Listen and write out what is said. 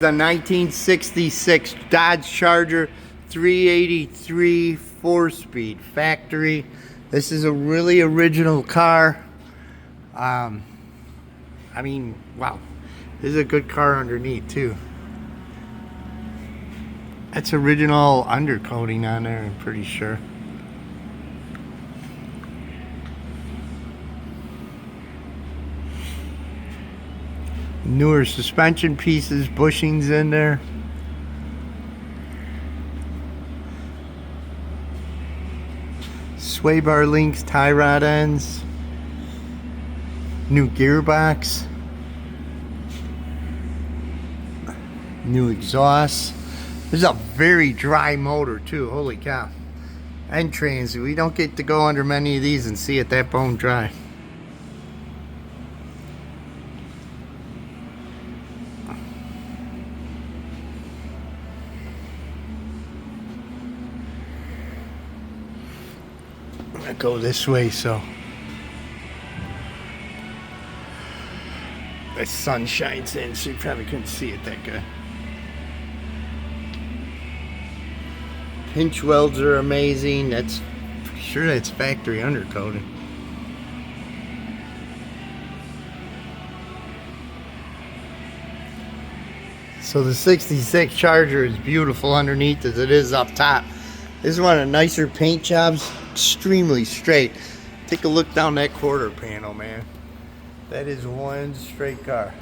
The 1966 Dodge Charger 383 4-speed factory. This is a really original car. I mean, wow. This is a good car underneath too. That's original undercoating on there, I'm pretty sure. Newer suspension pieces, bushings in there. Sway bar links, tie rod ends. New gearbox. New exhaust. This is a very dry motor too, holy cow. And trans, we don't get to go under many of these and see it that bone dry. I'm gonna go this way so the sun shines in, so you probably couldn't see it that good. Pinch welds are amazing. That's pretty sure that's factory undercoating. So the 66 Charger is beautiful underneath as it is up top. This is one of the nicer paint jobs, extremely straight. Take a look down that quarter panel, man. That is one straight car.